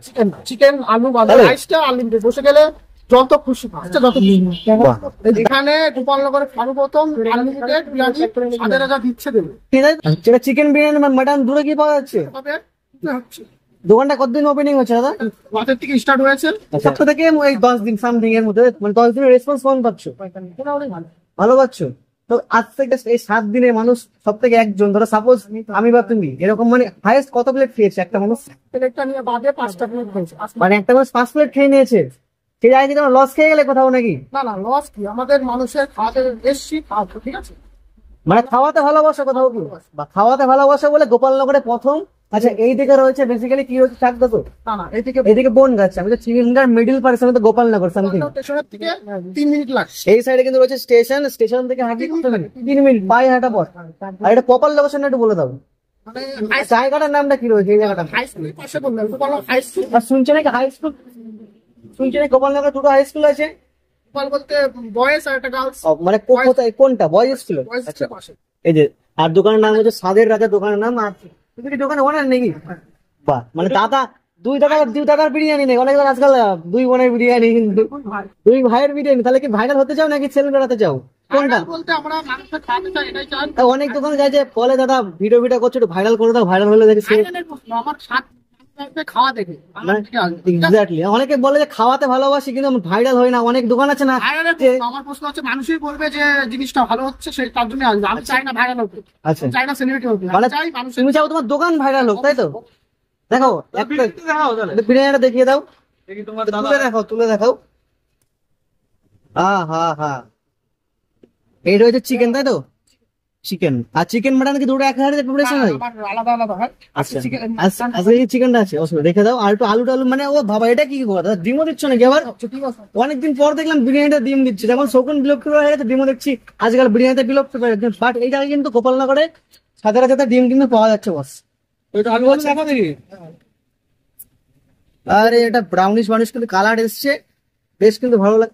Chicken chicken আলু বাঁধা রাইসটা আনলিমিটেড, বসে গেলে যত খুশি পাচ্ছে যত এখানে গোপালনগরের সর্বপ্রথম আনলিমিটেড বিরিয়ানি ৭,০০০ দিচ্ছে দেবে। যেটা চিকেন বিরিয়ানি মাটন দূরে কি পাওয়া যাচ্ছে? দোকানটা কতদিন ওপেনিং হচ্ছে দাদা? রাতের থেকে স্টার্ট হয়েছে, সপ্তাহ থেকে এই 10 দিন সামথিং এর মধ্যে, মানে 10 দিনের রেসপন্স কেমন পাচ্ছ? ভালো পাচ্ছ? তো আজ থেকে এই 7 দিনে মানুষ সব থেকে একজন, ধরো সাপোজ আমি বা তুমি, এরকম মানে হাইয়েস্ট কত প্লেট খেয়েছে একটা মানুষ? প্লেটটা নিয়ে বাদে 5টা প্লেট খেয়েছে। মানে একটা মানুষ 5 প্লেট খেয়ে নিয়েছে, সেই জায়গায় কি তোমার লস খেয়ে গেলে কোথাও নাকি? না না, লস কি, আমাদের মানুষের খাওয়াতে এসছি, খাওয়াতে, ঠিক আছে। মানে খাওয়াতে ভালোবাসা কোথাও কি, বা খাওয়াতে ভালোবাসা বলে গোপালনগরে প্রথম। আচ্ছা, এই দিকে রয়েছে বেসিক্যালি কি রয়েছে, চাকদা তো? না না, এইদিকে বন গাছ, আমি তো চিলিন্ডার মিডিল পার্সন, তো গোপালনগর সামথিং। স্টেশনের থেকে 3 মিনিট লাগছে। এই সাইডে কিন্তু রয়েছে স্টেশন, স্টেশন থেকে হাঁটি 3 মিনিট পায়ে হাঁটা পথ। আর এটা প্রপার লোকেশন একটু বলে দাও, মানে জায়গাটার নামটা কি রয়েছে এই জায়গাটা? হাই স্কুলের পাশে বললেন, গোপালনগর হাই স্কুল। আর শুনছে নাকি হাই স্কুল, শুনছে নাকি গোপালনগরে 2টো হাই স্কুল আছে? গোপাল বলতে বয়েজ আর একটা গার্লস। মানে কোথায়, কোনটা বয়েজ স্কুল? আচ্ছা, এই যে, আর দোকানের নাম হচ্ছে স্বাদের রাজা দোকানের নাম। আর তুমি কি দোকানে ওনার নাকি? বাহ, মানে দাদা দুই দাদার বিরিয়ানি নেই, অনেক আজকাল 2 বোনের বিরিয়ানি, কিন্তু 2 ভাইয়ের বিরিয়ানি। তাহলে কি ভাইরাল হতে চাও নাকি সেল করাতে চাও, কোনটা? বলতে আমরা মানুষের খাওয়াতে চাই, এটাই চাই। অনেক দোকানে যায় যে বলে দাদা ভিডিও করছো, একটু ভাইরাল করে দাও, ভাইরাল হলে দেখি আমার খাওয়া দেখে এক্স্যাক্টলি। অনেকে বলে যে খাওয়াতে ভালোবাসি কিন্তু ভাইরাল হয় না, অনেক দোকান আছে না। আমার প্রশ্ন হচ্ছে, মানুষই বলবে যে জিনিসটা ভালো হচ্ছে, সেই তার জন্য আমি চাই না ভাইরাল হোক, আচ্ছা চাই না সেলিব্রিটি হোক, মানে চাই মানুষ। তুমি চাও তোমার দোকান ভাইরাল হোক, তাই তো? দেখো একটা বিরিয়ানিটা দেখিয়ে দাও, তুলে দেখাও, তুলে দেখাও। হ্যাঁ হ্যাঁ, এই রয়েছে চিকেন, তাই তো? চিকেন আর চিকেন মাটন কি দুটো এক হাড়িতে প্রিপারেশন হয়? আলাদা আলাদা হয়। আচ্ছা, আজকে এই চিকেনটা আছে, অসুবিধা রেখে দাও। আর একটু আলু টালু, মানে ও বাবা এটা কি কথা, ডিমও দিচ্ছ নাকি আবার? অনেকদিন পর দেখলাম বিরিয়ানিটা ডিম দিচ্ছে, যেমন শৌখিন বিলুপ্ত হয়ে গেছে, ডিমও দেখছি আজকাল বিরিয়ানিতে বিলুপ্ত হয়ে গেছে। বাট এই জায়গায় কিন্তু গোপালনগরে সাথে ডিম কিন্তু পাওয়া যাচ্ছে বস। আলু আছে দেখা দেখি। আরে এটা ব্রাউনিশ কিন্তু কালার এসছে, বেশ কিন্তু ভালো লাগে।